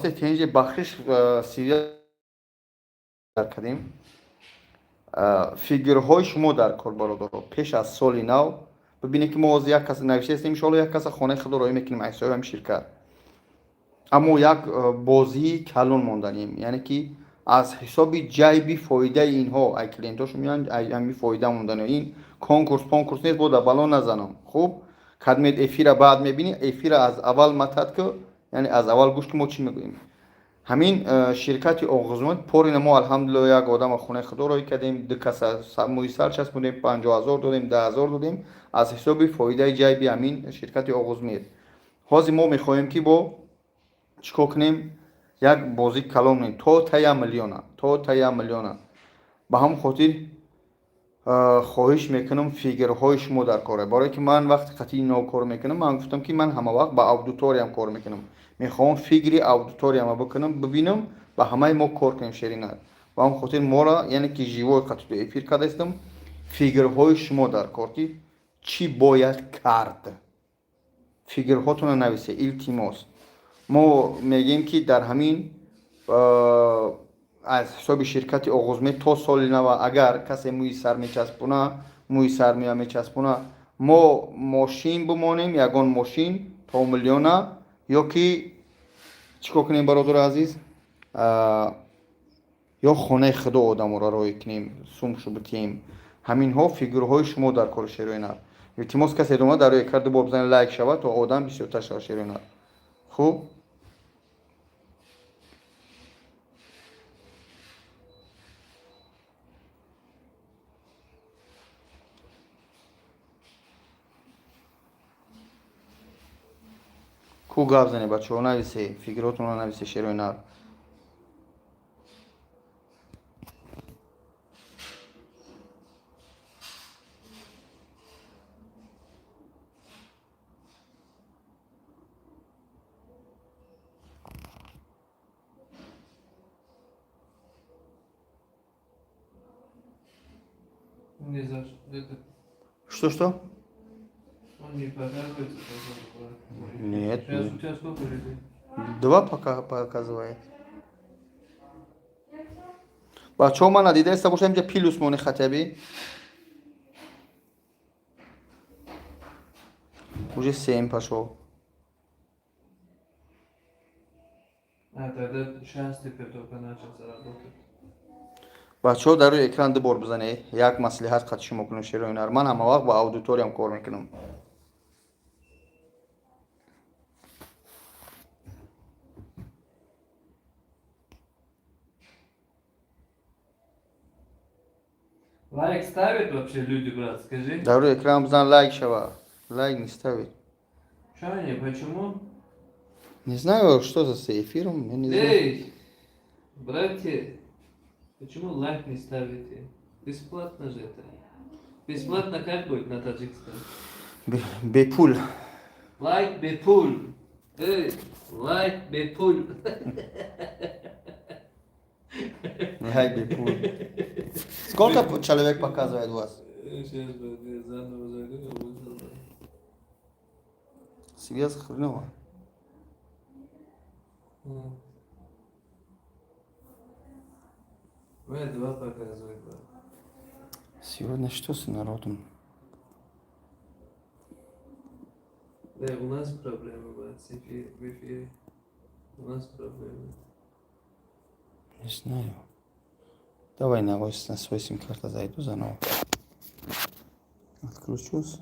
خواستید که اینجا بخشش سیریال کردیم فیگرهای شما در کار برادر پیش از سال نو ببینید که ما از یک کس نوشته هستیم ان یک کس خانه خود رو میکنیم ایسای هم شرکت اما یک بازی کلون موندنیم یعنی که از حساب جیبی فایده اینها ای کلینتاش میان همین فایده موندن این کنکورس نیست بود بالون نزنم خوب خدمت افیر بعد میبینی افیر از اول متد که یعنی از اول گوش که ما چی میگوییم همین شرکت آغازمند پرین ما الحمدلله یک آدم خونه خدا رو کردیم دو کس موی سر چسبوندیم 50,000 دادیم 10,000 دادیم از حساب فایده جیبی همین شرکت آغازمند حاضر ما میخواهیم که با چیکار کنیم یک بازی کلام کنیم تا 10 میلیون به هم خاطر خواهش میکنم فیگرهای شما در کاره برای که من وقتی قطعی نو کار میکنم من گفتم که من همه وقت با اودیتوریوم کار میکنم میخوام فیگری اودیتوریوم بکنم ببینم با همه ما کار کنیم شرینات و هم خاطر ما را یعنی که جیوای قطعی افیر کرده استم فیگرهای شما در کار که چی باید کرد فیگرهاتون رو نویسه التماس ما میگیم که در همین از حساب شرکت آغازمند تا سال نو اگر کسی موی سر میچسبونه موی سر میچسبونه ما ماشین بمانیم یگان ماشین تا میلیونه یا که چیکار کنیم برادر عزیز یا خانه خدا آدم را روی کنیم سومشو بتیم همین ها فیگرهای شما در کار شروینر التماس کسی دوما در روی کرده با بزن لایک شود تا آدم بسیار تشکر شروینر خوب کو گاف زنی بچه ها نویسه فیگراتون رو نویسه شروینر Что? Он не показывается, Нет. Сейчас у тебя сколько людей? 2 пока показывает. بچه ها من ندیده است باشه اینجا پیلوس مونه خطبی уже 7 пошел. Тогда сейчас теперь только начался работать. بچه ها در روی اکران دو بار بزنه یک مصلحت خط شما کنم شروع من همه وقت با اودیتوریوم کار میکنم Лайк ставят вообще люди, брат, скажи? در روی اکران بزن لایک شوه лайк не ставит. Чё они, почему? Не знаю, что за эфиром, я не знаю. Эй, братья, почему лайк не ставите? Бесплатно же это. Бесплатно как будет на таджикском? Бепул. Лайк бепул. Эй, лайк бепул. Лайк бепул. Сколько человек показывает у вас? Сейчас бы заново зайду. Связь хреново. Вы 2 показывает, брат. Сегодня что с народом? Да, у нас проблемы, брат, в эфире. У нас проблемы. Не знаю. Давай на свой сим-карту зайду заново. Откручусь.